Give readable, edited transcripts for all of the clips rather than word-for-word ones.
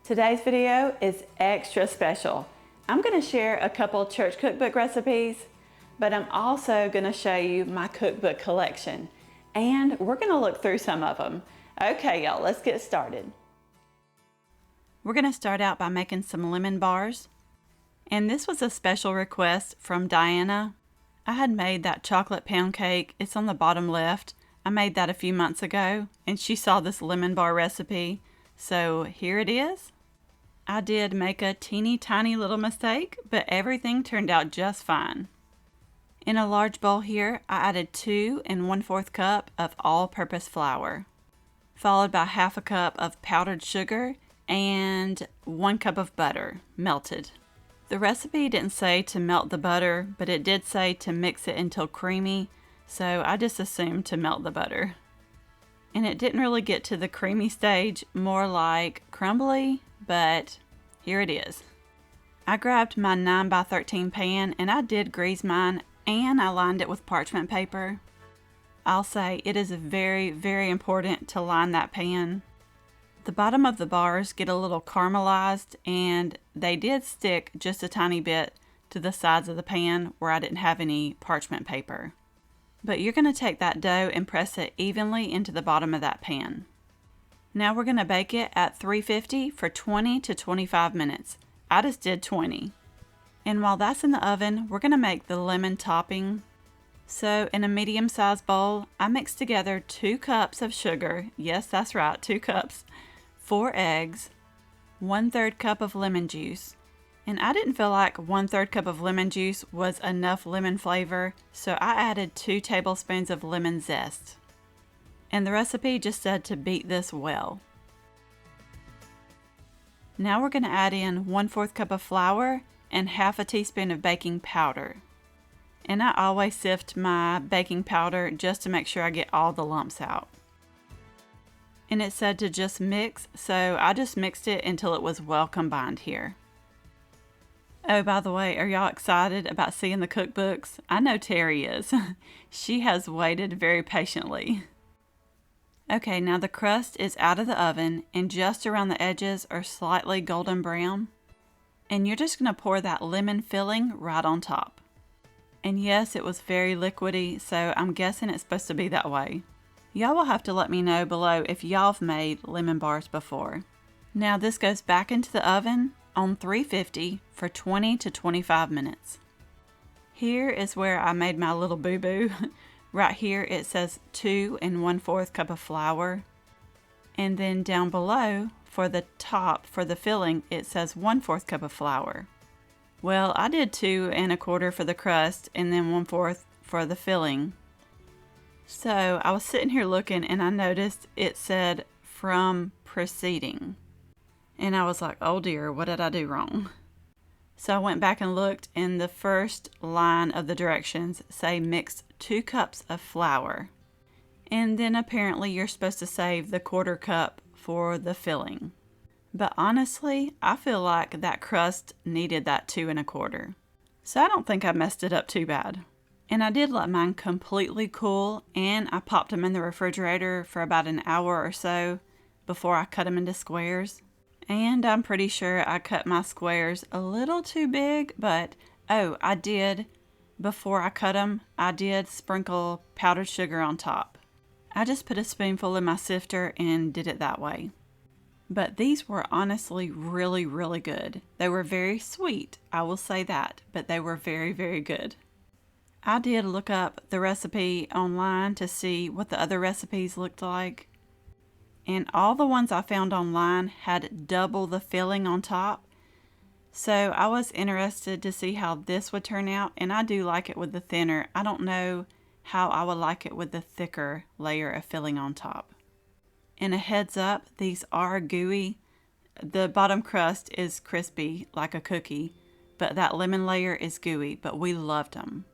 Today's video is extra special. I'm going to share a couple church cookbook recipes, but I'm also going to show you my cookbook collection, and we're going to look through some of them. Okay, y'all, let's get started. We're going to start out by making some lemon bars, and this was a special request from Diana. I had made that chocolate pound cake. It's on the bottom left. I made that a few months ago, and she saw this lemon bar recipe, so here it is. I did make a teeny tiny little mistake, but everything turned out just fine. In a large bowl here, I added 2 1/4 cup of all-purpose flour, followed by 1/2 cup of powdered sugar and 1 cup of butter, melted. The recipe didn't say to melt the butter, but it did say to mix it until creamy, so I just assumed to melt the butter. And it didn't really get to the creamy stage, more like crumbly, but here it is. I grabbed my 9x13 pan and I did grease mine, and I lined it with parchment paper. I'll say it is very, very important to line that pan. The bottom of the bars get a little caramelized, and they did stick just a tiny bit to the sides of the pan where I didn't have any parchment paper. But you're going to take that dough and press it evenly into the bottom of that pan. Now we're going to bake it at 350 for 20 to 25 minutes. I just did 20. And while that's in the oven, we're going to make the lemon topping. So in a medium-sized bowl, I mixed together 2 cups of sugar. Yes, that's right, 2 cups. 4 eggs, 1/3 cup of lemon juice. And I didn't feel like 1/3 cup of lemon juice was enough lemon flavor, so I added 2 tablespoons of lemon zest. And the recipe just said to beat this well. Now we're going to add in 1/4 cup of flour and 1/2 teaspoon of baking powder. And I always sift my baking powder just to make sure I get all the lumps out. And it said to just mix, so I just mixed it until it was well combined here. Oh, by the way, are y'all excited about seeing the cookbooks? I know Terry is. She has waited very patiently. Okay, now the crust is out of the oven, and just around the edges are slightly golden brown. And you're just going to pour that lemon filling right on top. And yes, it was very liquidy, so I'm guessing it's supposed to be that way. Y'all will have to let me know below if y'all have made lemon bars before. Now this goes back into the oven on 350 for 20 to 25 minutes. Here is where I made my little boo-boo. Right here it says 2 1/4 cup of flour. And then down below for the top, for the filling, it says 1/4 cup of flour. Well, I did 2 1/4 for the crust and then 1/4 for the filling. So I was sitting here looking and I noticed it said from preceding. And I was like, oh dear, what did I do wrong? So I went back and looked, and the first line of the directions say mix 2 cups of flour. And then apparently you're supposed to save the 1/4 cup for the filling. But honestly, I feel like that crust needed that 2 1/4. So I don't think I messed it up too bad. And I did let mine completely cool, and I popped them in the refrigerator for about an hour or so before I cut them into squares. And I'm pretty sure I cut my squares a little too big, but oh, I did, before I cut them, I did sprinkle powdered sugar on top. I just put a spoonful in my sifter and did it that way. But these were honestly really, really good. They were very sweet, I will say that, but they were very, very good. I did look up the recipe online to see what the other recipes looked like. And all the ones I found online had double the filling on top. So I was interested to see how this would turn out, and I do like it with the thinner. I don't know how I would like it with the thicker layer of filling on top. And a heads up, these are gooey. The bottom crust is crispy like a cookie, but that lemon layer is gooey, but we loved them.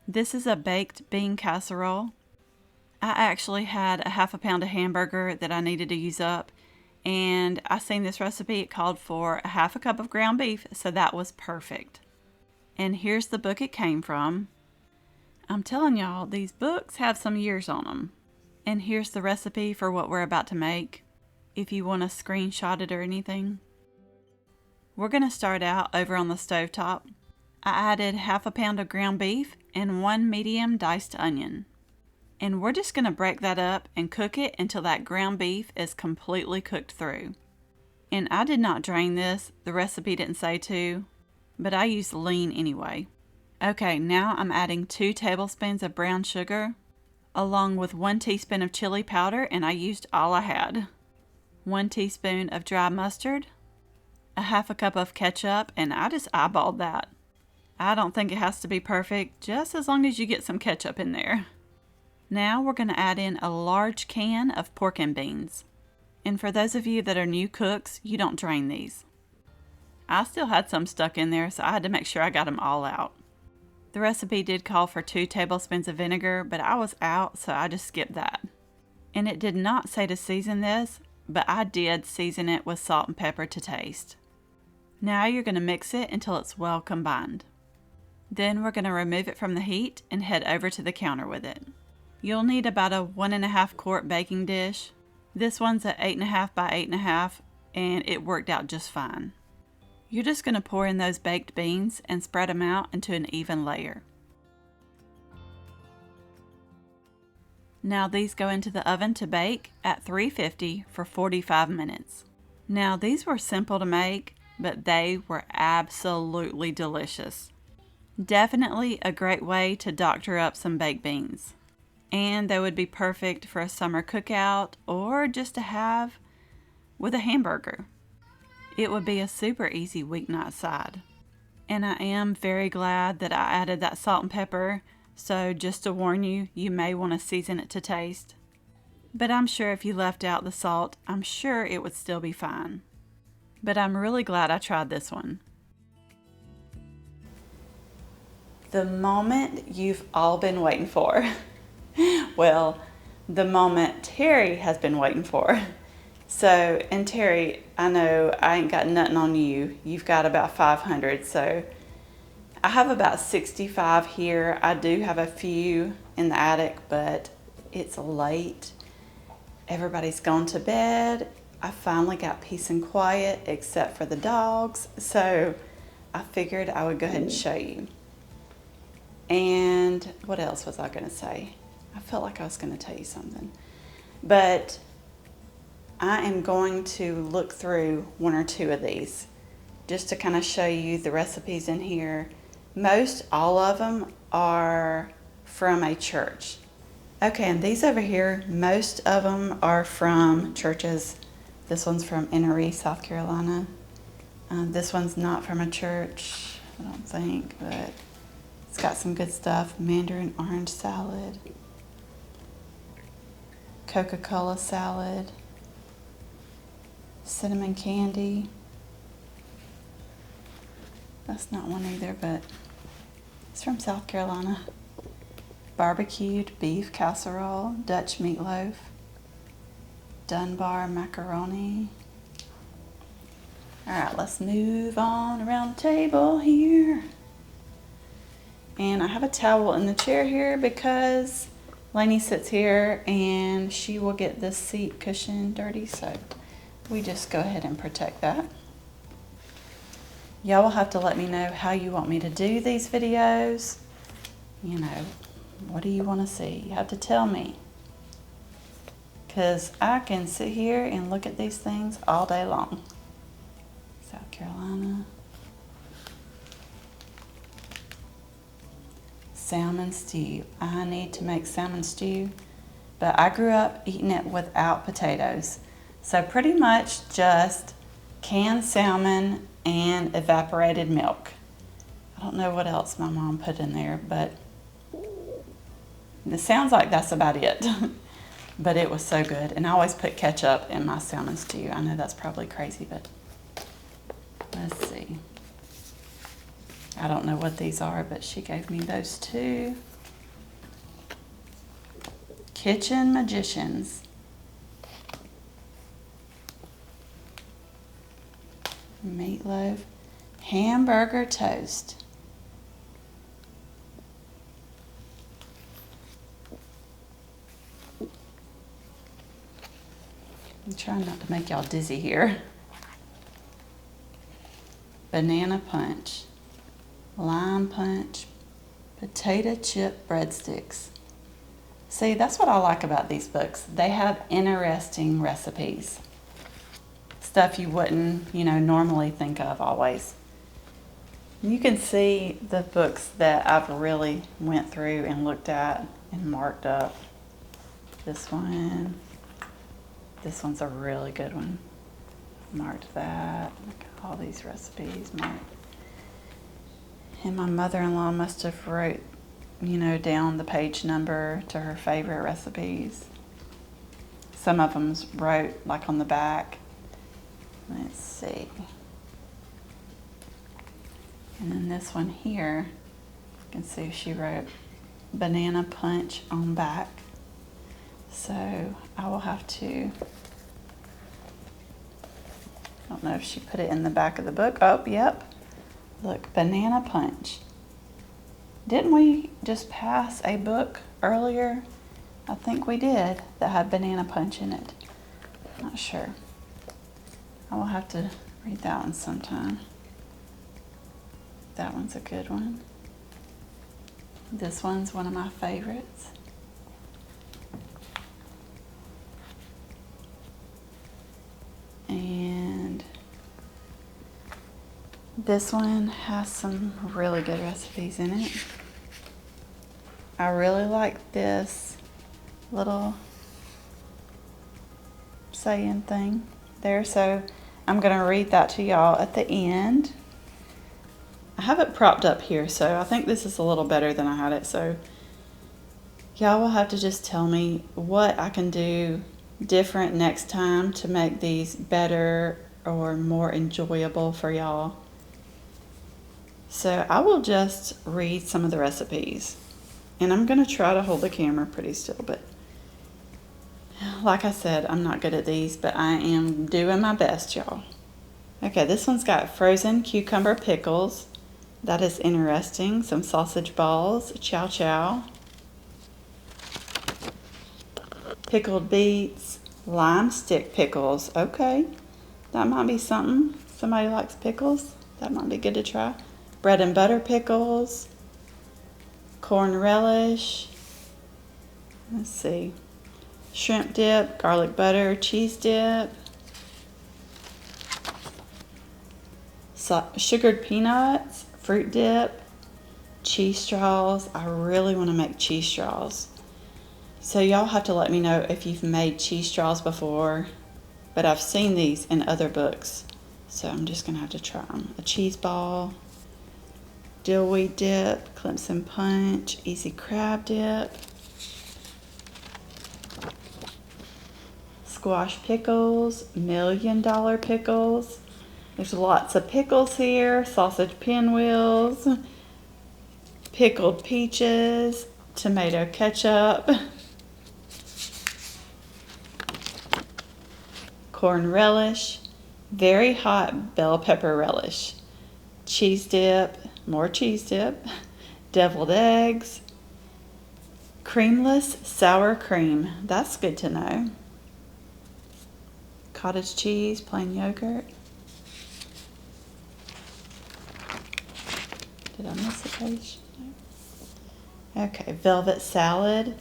This is a baked bean casserole. I actually had a 1/2 pound of hamburger that I needed to use up, and I seen this recipe. It called for a 1/2 cup of ground beef, so that was perfect. And here's the book it came from. I'm telling y'all, these books have some years on them. And here's the recipe for what we're about to make. if you want to screenshot it or anything. We're going to start out over on the stovetop. I added half a pound of ground beef and 1 medium diced onion. And we're just going to break that up and cook it until that ground beef is completely cooked through. And I did not drain this, the recipe didn't say to, but I used lean anyway. Okay, now I'm adding 2 tablespoons of brown sugar, along with 1 teaspoon of chili powder, and I used all I had. 1 teaspoon of dry mustard, a half a cup of ketchup, and I just eyeballed that. I don't think it has to be perfect, just as long as you get some ketchup in there. Now we're going to add in a large can of pork and beans. And for those of you that are new cooks, you don't drain these. I still had some stuck in there, so I had to make sure I got them all out. The recipe did call for 2 tablespoons of vinegar, but I was out, so I just skipped that. And it did not say to season this, but I did season it with salt and pepper to taste. Now you're going to mix it until it's well combined. Then we're going to remove it from the heat and head over to the counter with it. You'll need about a 1.5 quart baking dish. This one's at 8.5 by 8.5, and it worked out just fine. You're just going to pour in those baked beans and spread them out into an even layer. Now these go into the oven to bake at 350 for 45 minutes. Now these were simple to make, but they were absolutely delicious. Definitely a great way to doctor up some baked beans. And they would be perfect for a summer cookout or just to have with a hamburger. It would be a super easy weeknight side. And I am very glad that I added that salt and pepper, so just to warn you, you may want to season it to taste. But I'm sure if you left out the salt, I'm sure it would still be fine. But I'm really glad I tried this one. The moment you've all been waiting for. Well, the moment Terry has been waiting for. So, and Terry, I know I ain't got nothing on you. You've got about 500, so I have about 65 here. I do have a few in the attic, but it's late. Everybody's gone to bed. I finally got peace and quiet except for the dogs, so I figured I would go ahead and show you. And what else was I going to say? I felt like I was going to tell you something. But I am going to look through 1 or 2 of these just to kind of show you the recipes in here. Most all of them are from a church. Okay, and these over here, most of them are from churches. This one's from Inquires, South Carolina. This one's not from a church, I don't think, but it's got some good stuff. Mandarin orange salad, Coca-Cola salad, cinnamon candy. That's not one either, but it's from South Carolina. Barbecued beef casserole, Dutch meatloaf, Dunbar macaroni. All right, let's move on around the table here. And I have a towel in the chair here because Lainey sits here and she will get this seat cushion dirty, so we just go ahead and protect that. Y'all will have to let me know how you want me to do these videos. You know, what do you want to see? You have to tell me, because I can sit here and look at these things all day long. South Carolina. Salmon stew. I need to make salmon stew, but I grew up eating it without potatoes. So pretty much just canned salmon and evaporated milk. I don't know what else my mom put in there, but it sounds like that's about it. But it was so good. And I always put ketchup in my salmon stew. I know that's probably crazy, but let's see. I don't know what these are, but she gave me those two. Kitchen Magicians. Meatloaf. Hamburger toast. I'm trying not to make y'all dizzy here. Banana punch, lime punch, potato chip breadsticks. See, that's what I like about these books. They have interesting recipes. Stuff you wouldn't, normally think of always. You can see the books that I've really went through and looked at and marked up. This one's a really good one. Marked that. Look at all these recipes marked. And my mother-in-law must have wrote, down the page number to her favorite recipes. Some of them wrote like on the back. Let's see. And then this one here, you can see she wrote banana punch on back. So I will have to, I don't know if she put it in the back of the book. Oh, yep. Look, banana punch. Didn't we just pass a book earlier? I think we did, that had banana punch in it. Not sure. I will have to read that one sometime. That one's a good one. This one's one of my favorites. And this one has some really good recipes in it. I really like this little saying thing there, so I'm going to read that to y'all at the end. I have it propped up here, so I think this is a little better than I had it, so y'all will have to just tell me what I can do different next time to make these better or more enjoyable for y'all. So I will just read some of the recipes, and I'm going to try to hold the camera pretty still, but like I said, I'm not good at these, but I am doing my best, y'all. Okay, this one's got frozen cucumber pickles. That is interesting. Some sausage balls, chow chow. Pickled beets, lime stick pickles. Okay, that might be something. Somebody likes pickles. That might be good to try. Bread and butter pickles. Corn relish. Let's see. Shrimp dip, garlic butter, cheese dip. Sugared peanuts, fruit dip, cheese straws. I really want to make cheese straws. So y'all have to let me know if you've made cheese straws before, but I've seen these in other books, so I'm just going to have to try them. A cheese ball, dillweed dip, Clemson punch, easy crab dip, squash pickles, $1 million pickles. There's lots of pickles here, sausage pinwheels, pickled peaches, tomato ketchup, corn relish, very hot bell pepper relish, cheese dip, more cheese dip, deviled eggs, creamless sour cream. That's good to know. Cottage cheese, plain yogurt. Did I miss a page? No. Okay, velvet salad,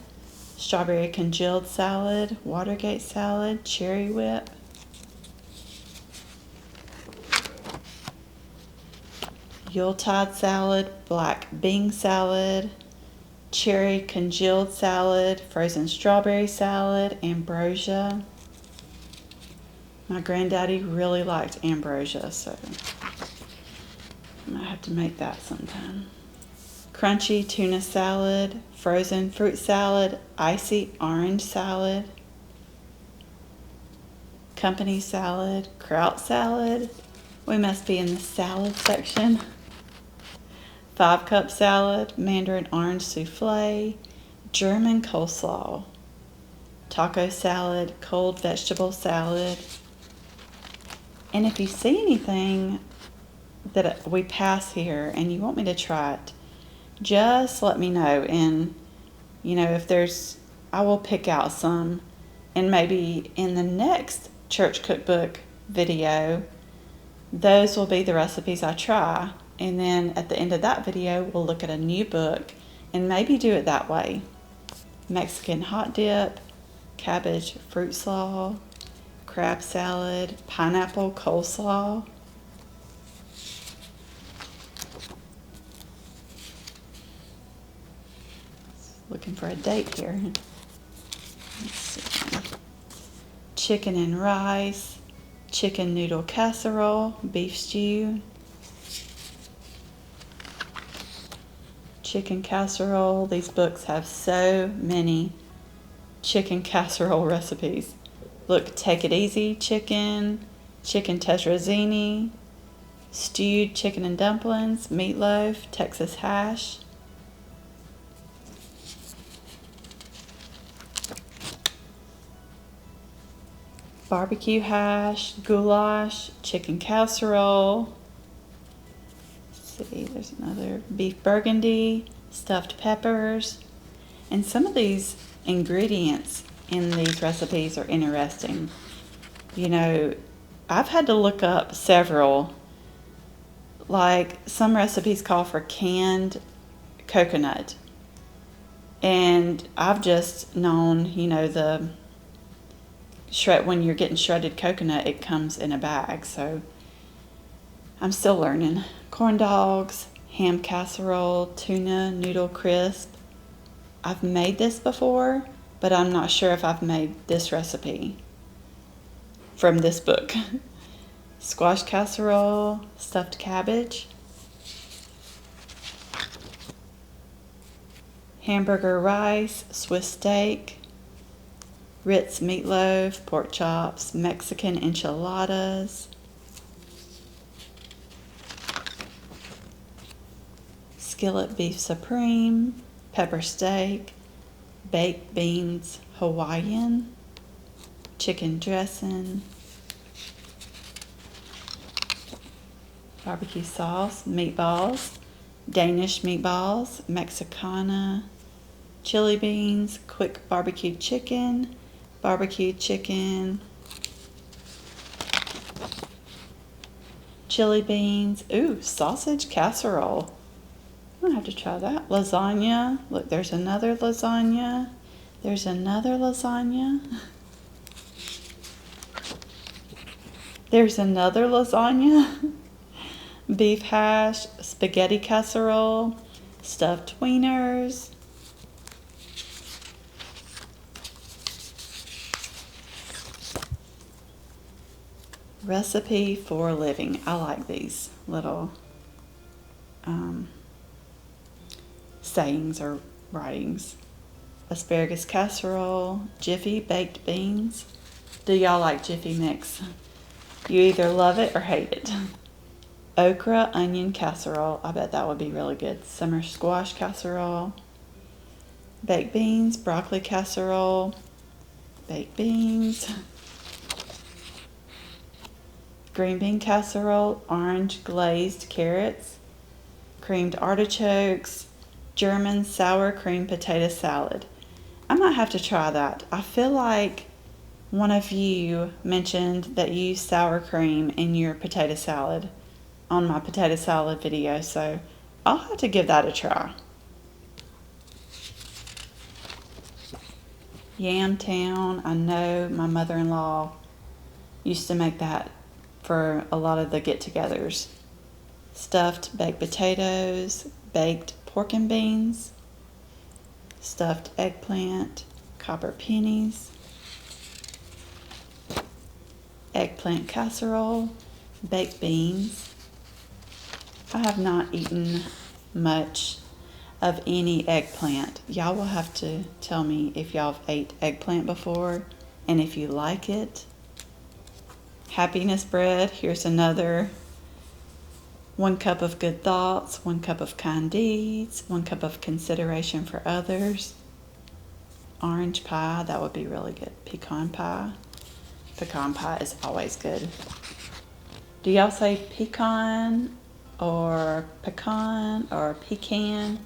strawberry congealed salad, Watergate salad, cherry whip, Yuletide salad, black bean salad, cherry congealed salad, frozen strawberry salad, ambrosia. My granddaddy really liked ambrosia, so I might have to make that sometime. Crunchy tuna salad, frozen fruit salad, icy orange salad, company salad, kraut salad. We must be in the salad section. 5-cup salad, mandarin orange souffle, German coleslaw, taco salad, cold vegetable salad. And if you see anything that we pass here and you want me to try it, just let me know. And if there's, I will pick out some, and maybe in the next church cookbook video, those will be the recipes I try. And then at the end of that video, we'll look at a new book and maybe do it that way. Mexican hot dip, cabbage fruit slaw, crab salad, pineapple coleslaw. Looking for a date here. Let's see. Chicken and rice, chicken noodle casserole, beef stew, chicken casserole. These books have so many chicken casserole recipes. Look, take it easy chicken, chicken tetrazzini, stewed chicken and dumplings, meatloaf, Texas hash. Barbecue hash, goulash, chicken casserole. Let's see, there's another beef burgundy, stuffed peppers. And some of these ingredients in these recipes are interesting. You know, I've had to look up several. Like some recipes call for canned coconut. And I've just known, you know, when you're getting shredded coconut, it comes in a bag. So I'm still learning. Corn dogs, ham casserole, tuna noodle crisp. I've made this before, but I'm not sure if I've made this recipe from this book. Squash casserole, stuffed cabbage, hamburger rice, Swiss steak, Ritz meatloaf, pork chops, Mexican enchiladas, skillet beef supreme, pepper steak, baked beans Hawaiian, chicken dressing, barbecue sauce, meatballs, Danish meatballs, Mexicana, chili beans, quick barbecued chicken, chili beans, ooh, sausage casserole. I'm gonna have to try that. Lasagna, look, there's another lasagna. There's another lasagna. There's another lasagna. Beef hash, spaghetti casserole, stuffed wieners. Recipe for living. I like these little sayings or writings. Asparagus casserole, Jiffy baked beans. Do y'all like Jiffy mix? You either love it or hate it. Okra onion casserole. I bet that would be really good. Summer squash casserole. Baked beans, broccoli casserole. Baked beans. Green bean casserole, orange glazed carrots, creamed artichokes, German sour cream potato salad. I might have to try that. I feel like one of you mentioned that you use sour cream in your potato salad on my potato salad video, so I'll have to give that a try. Yamtown, I know my mother-in-law used to make that for a lot of the get-togethers. Stuffed baked potatoes, baked pork and beans, stuffed eggplant, copper pennies, eggplant casserole, baked beans. I have not eaten much of any eggplant. Y'all will have to tell me if y'all have ate eggplant before and if you like it. Happiness bread, here's another. 1 cup of good thoughts, 1 cup of kind deeds, 1 cup of consideration for others. Orange pie, that would be really good. Pecan pie. Pecan pie is always good. Do y'all say pecan or pecan or pecan?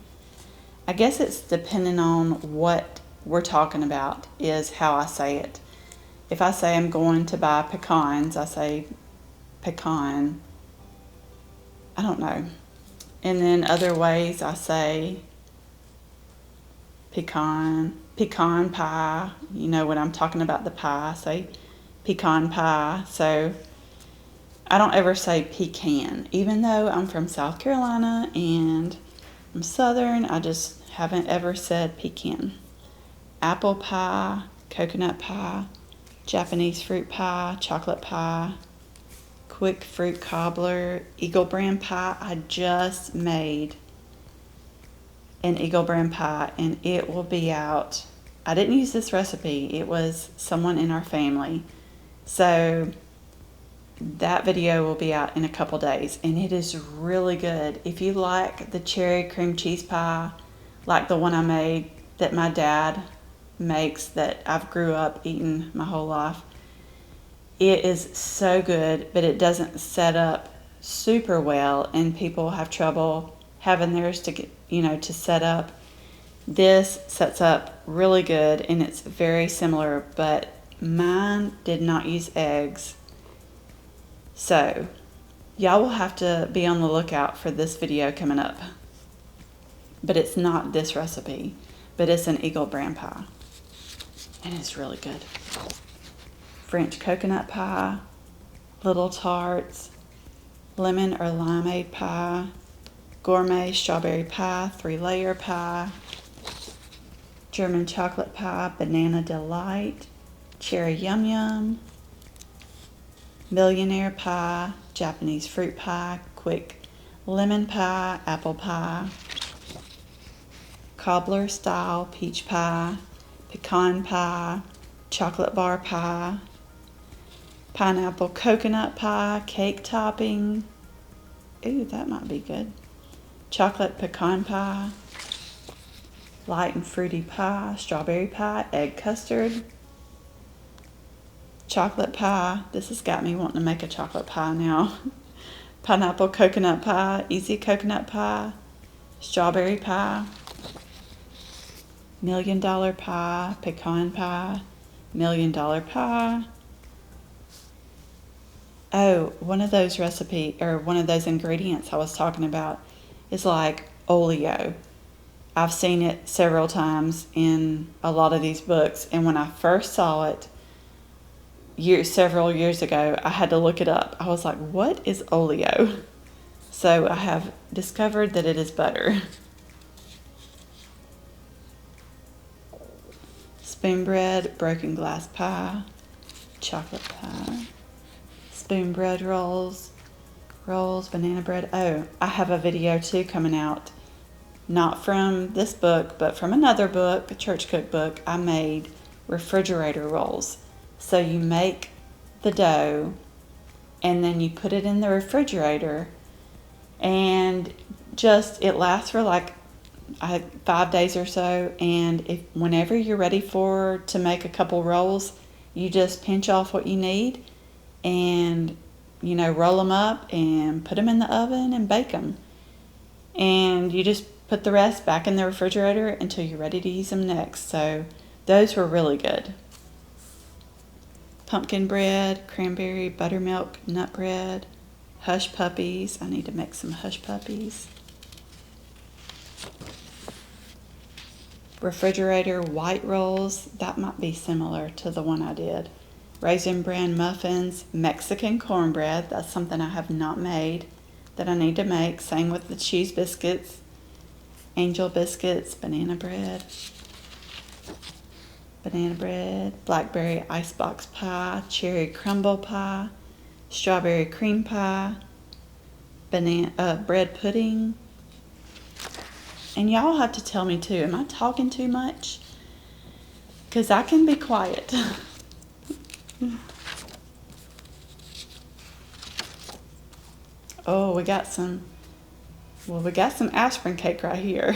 I guess it's depending on what we're talking about is how I say it. if I say I'm going to buy pecans, I say pecan. I don't know. And then other ways I say pecan pie. You know, when I'm talking about the pie, I say pecan pie. So I don't ever say pecan, even though I'm from South Carolina and I'm Southern. I just haven't ever said pecan. Apple pie, coconut pie, Japanese fruit pie, chocolate pie, quick fruit cobbler, Eagle brand pie. I just made an Eagle brand pie and it will be out. I didn't use this recipe. It was someone in our family. So that video will be out in a couple days and it is really good. If you like the cherry cream cheese pie, like the one I made that my dad makes that I've grew up eating my whole life, it is so good, but it doesn't set up super well and people have trouble having theirs to get, to set up. This sets up really good and it's very similar, but mine did not use eggs. So y'all will have to be on the lookout for this video coming up. But it's not this recipe, but it's an Eagle brand pie. And it's really good. French coconut pie, little tarts, lemon or limeade pie, gourmet strawberry pie, 3-layer pie, German chocolate pie, banana delight, cherry yum yum, millionaire pie, Japanese fruit pie, quick lemon pie, apple pie, cobbler style peach pie, pecan pie, chocolate bar pie, pineapple coconut pie, cake topping. Ooh, that might be good. Chocolate pecan pie, light and fruity pie, strawberry pie, egg custard, chocolate pie. This has got me wanting to make a chocolate pie now. Pineapple coconut pie, easy coconut pie, strawberry pie, $1 million pie, pecan pie, $1 million pie. Oh, one of those ingredients I was talking about is like oleo. I've seen it several times in a lot of these books, and when I first saw it several years ago, I had to look it up. I was like, what is oleo? So I have discovered that it is butter. Spoon bread, broken glass pie, chocolate pie, spoon bread rolls, banana bread. Oh, I have a video too coming out, not from this book, but from another book, a church cookbook. I made refrigerator rolls. So you make the dough and then you put it in the refrigerator and it lasts for like 5 days or so, and whenever you're ready to make a couple rolls, you just pinch off what you need and roll them up and put them in the oven and bake them, and you just put the rest back in the refrigerator until you're ready to use them next. So those were really good. Pumpkin bread, cranberry, buttermilk, nut bread, hush puppies. I need to make some hush puppies. Refrigerator white rolls, that might be similar to the one I did. Raisin bran muffins, Mexican cornbread, that's something I have not made that I need to make. Same with the cheese biscuits, angel biscuits, banana bread, blackberry icebox pie, cherry crumble pie, strawberry cream pie, bread pudding. And y'all have to tell me too, am I talking too much? Because I can be quiet. Oh, we got some aspirin cake right here.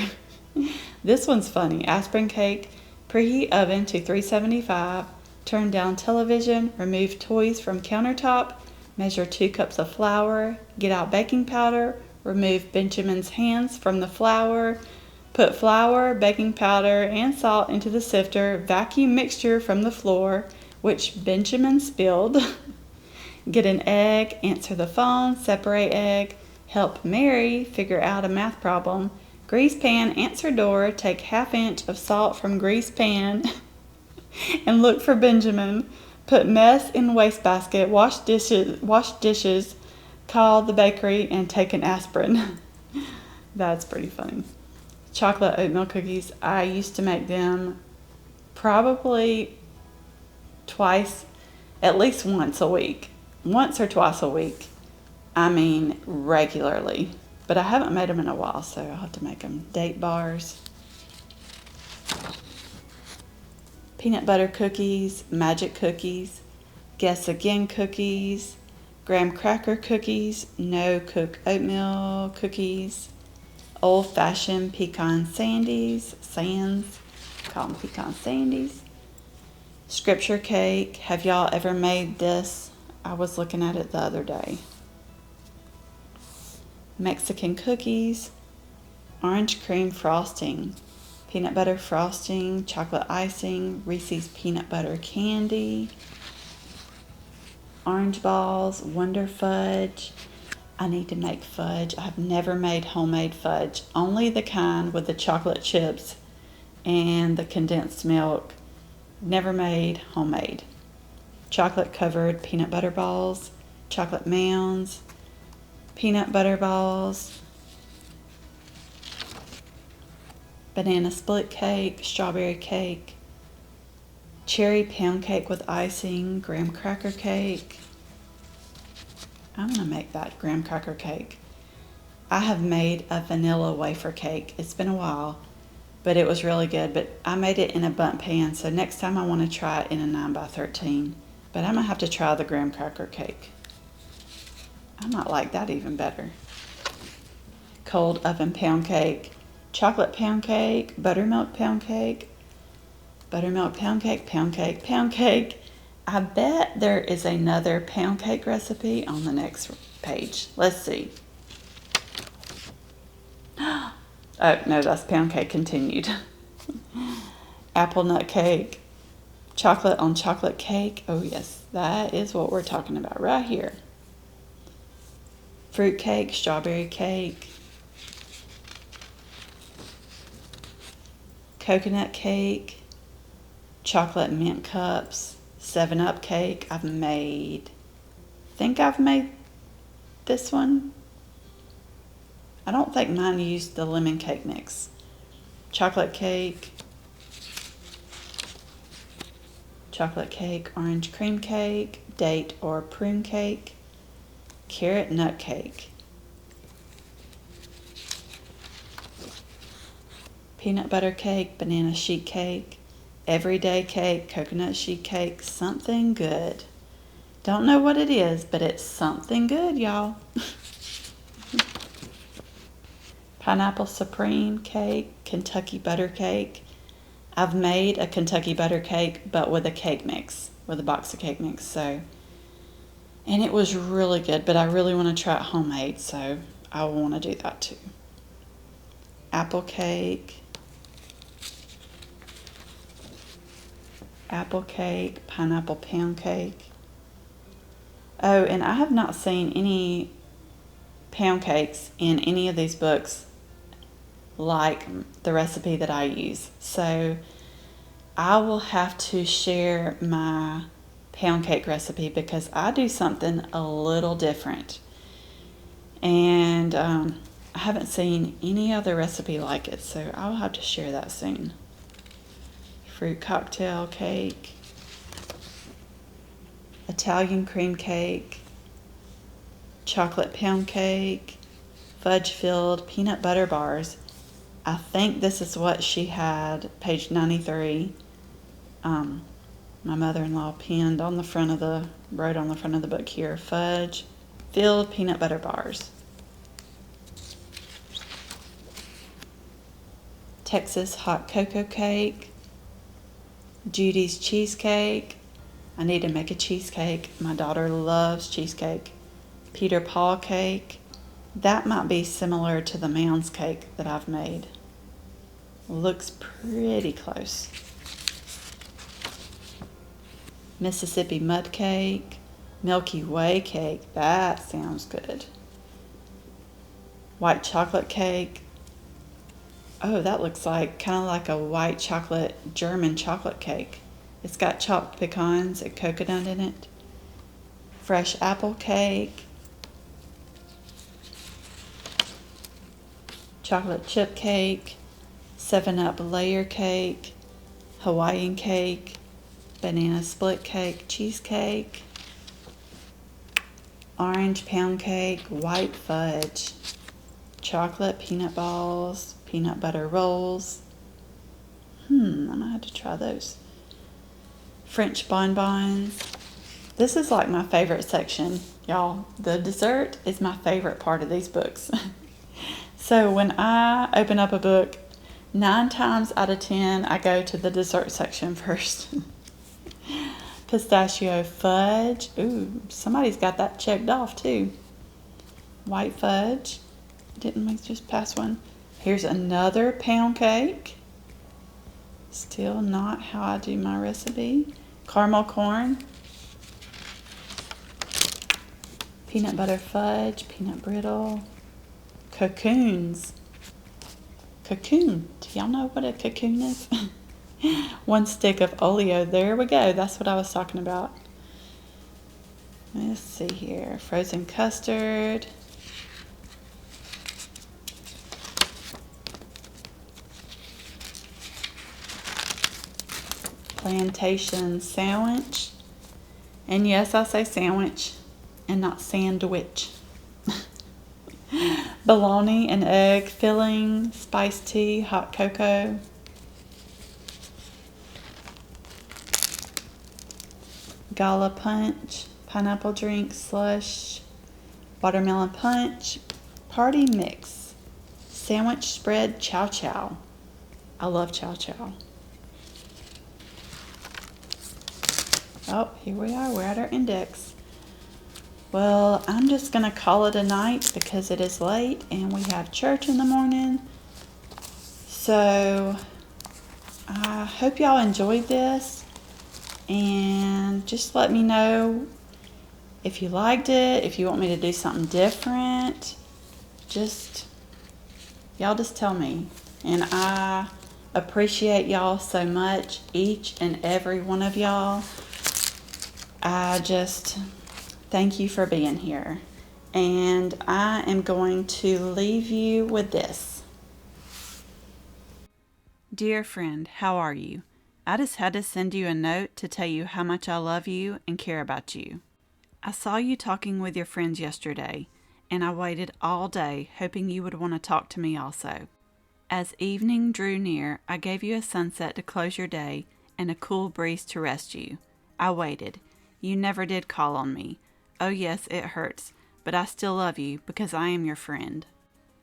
This one's funny. Aspirin cake, preheat oven to 375, turn down television, remove toys from countertop, measure 2 cups of flour, get out baking powder, remove Benjamin's hands from the flour, put flour, baking powder, and salt into the sifter, vacuum mixture from the floor, which Benjamin spilled, get an egg, answer the phone, separate egg, help Mary figure out a math problem, grease pan, answer door, take ½ inch of salt from grease pan, and look for Benjamin, put mess in wastebasket, wash dishes, call the bakery, and take an aspirin. That's pretty funny. Chocolate oatmeal cookies, I used to make them probably twice, at least once a week. Once or twice a week. I mean, regularly. But I haven't made them in a while, so I'll have to make them. Date bars. Peanut butter cookies, magic cookies, guess again cookies, graham cracker cookies, no cook oatmeal cookies, old fashioned pecan sandies, call them pecan sandies, scripture cake. Have y'all ever made this? I was looking at it the other day. Mexican cookies, orange cream frosting, peanut butter frosting, chocolate icing, Reese's peanut butter candy, orange balls, Wonder Fudge. I need to make fudge. I've never made homemade fudge, only the kind with the chocolate chips and the condensed milk. Never made homemade. Chocolate covered peanut butter balls, chocolate mounds, peanut butter balls, banana split cake, strawberry cake, cherry pound cake with icing, graham cracker cake. I'm going to make that graham cracker cake. I have made a vanilla wafer cake. It's been a while, but it was really good. But I made it in a bundt pan, so next time I want to try it in a 9x13. But I'm going to have to try the graham cracker cake. I might like that even better. Cold oven pound cake, chocolate pound cake, buttermilk pound cake, buttermilk pound cake, pound cake, pound cake. I bet there is another pound cake recipe on the next page. Let's see. Oh, no, that's pound cake continued. Apple nut cake, chocolate on chocolate cake. Oh, yes, that is what we're talking about right here. Fruit cake, strawberry cake, coconut cake, chocolate mint cups, 7-Up cake. I've made this one. I don't think mine used the lemon cake mix. Chocolate cake, orange cream cake, date or prune cake, carrot nut cake, peanut butter cake, banana sheet cake, everyday cake, coconut sheet cake, something good. Don't know what it is, but it's something good, y'all. Pineapple supreme cake, Kentucky butter cake. I've made a Kentucky butter cake, but with a cake mix, with a box of cake mix. So, and it was really good, but I really want to try it homemade, so I want to do that too. Apple cake, pineapple pound cake. Oh, and I have not seen any pound cakes in any of these books like the recipe that I use. So I will have to share my pound cake recipe because I do something a little different. And I haven't seen any other recipe like it, so I'll have to share that soon. Fruit cocktail cake, Italian cream cake, chocolate pound cake, fudge-filled peanut butter bars. I think this is what she had, page 93. My mother-in-law pinned on the front of the, wrote on the front of the book here, fudge-filled peanut butter bars. Texas hot cocoa cake, Judy's cheesecake. I need to make a cheesecake. My daughter loves cheesecake. Peter Paul cake. That might be similar to the Mounds cake that I've made. Looks pretty close. Mississippi mud cake, Milky Way cake, that sounds good. White chocolate cake. Oh, that looks like kind of like a white chocolate German chocolate cake. It's got chopped pecans and coconut in it. Fresh apple cake. Chocolate chip cake. 7-Up layer cake. Hawaiian cake. Banana split cake. Cheesecake. Orange pound cake. White fudge. Chocolate peanut balls. Peanut butter rolls. I'm gonna have to try those. French bonbons. This is like my favorite section, y'all. The dessert is my favorite part of these books. So when I open up a book, 9 times out of 10, I go to the dessert section first. Pistachio fudge. Ooh, somebody's got that checked off too. White fudge. Didn't we just pass one? Here's another pound cake. Still not how I do my recipe. Caramel corn. Peanut butter fudge. Peanut brittle. Cocoons. Cocoon. Do y'all know what a cocoon is? 1 stick of Oleo. There we go. That's what I was talking about. Let's see here. Frozen custard. Plantation sandwich. And yes, I say sandwich and not sandwich. Bologna and egg filling, spiced tea, hot cocoa. Gala punch, pineapple drink, slush, watermelon punch, party mix, sandwich spread, chow chow. I love chow chow. Oh, here we are. We're at our index. Well, I'm just going to call it a night because it is late and we have church in the morning. So I hope y'all enjoyed this, and just let me know if you liked it, if you want me to do something different. Y'all just tell me. And I appreciate y'all so much, each and every one of y'all. I just thank you for being here. And I am going to leave you with this. Dear friend, how are you? I just had to send you a note to tell you how much I love you and care about you. I saw you talking with your friends yesterday, and I waited all day hoping you would want to talk to me also. As evening drew near, I gave you a sunset to close your day and a cool breeze to rest you. I waited. You never did call on me. Oh yes, it hurts, but I still love you because I am your friend.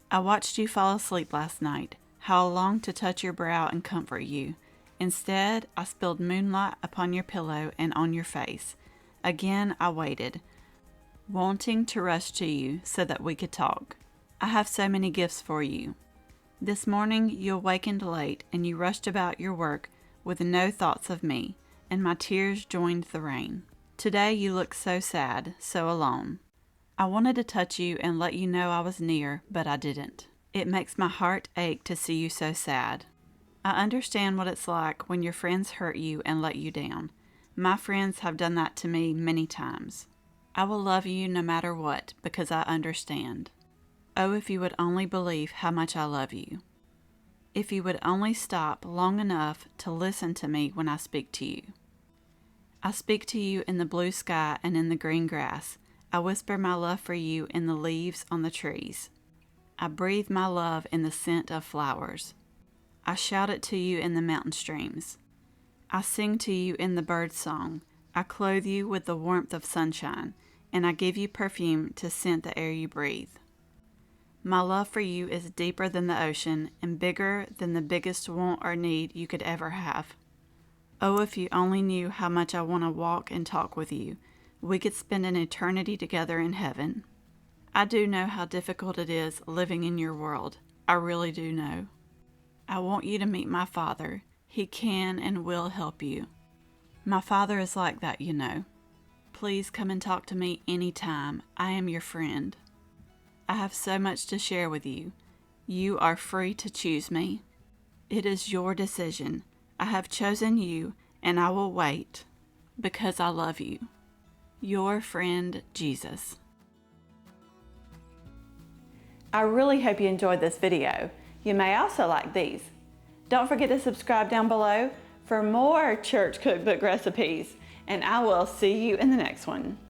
I watched you fall asleep last night. How I longed to touch your brow and comfort you. Instead, I spilled moonlight upon your pillow and on your face. Again, I waited, wanting to rush to you so that we could talk. I have so many gifts for you. This morning, you awakened late and you rushed about your work with no thoughts of me, and my tears joined the rain. Today, you look so sad, so alone. I wanted to touch you and let you know I was near, but I didn't. It makes my heart ache to see you so sad. I understand what it's like when your friends hurt you and let you down. My friends have done that to me many times. I will love you no matter what because I understand. Oh, if you would only believe how much I love you. If you would only stop long enough to listen to me when I speak to you. I speak to you in the blue sky and in the green grass. I whisper my love for you in the leaves on the trees. I breathe my love in the scent of flowers. I shout it to you in the mountain streams. I sing to you in the bird song. I clothe you with the warmth of sunshine, and I give you perfume to scent the air you breathe. My love for you is deeper than the ocean and bigger than the biggest want or need you could ever have. Oh, if you only knew how much I want to walk and talk with you. We could spend an eternity together in heaven. I do know how difficult it is living in your world. I really do know. I want you to meet my Father. He can and will help you. My Father is like that, you know. Please come and talk to me anytime. I am your friend. I have so much to share with you. You are free to choose me. It is your decision. I have chosen you, and I will wait because I love you. Your friend, Jesus. I really hope you enjoyed this video. You may also like these. Don't forget to subscribe down below for more church cookbook recipes, and I will see you in the next one.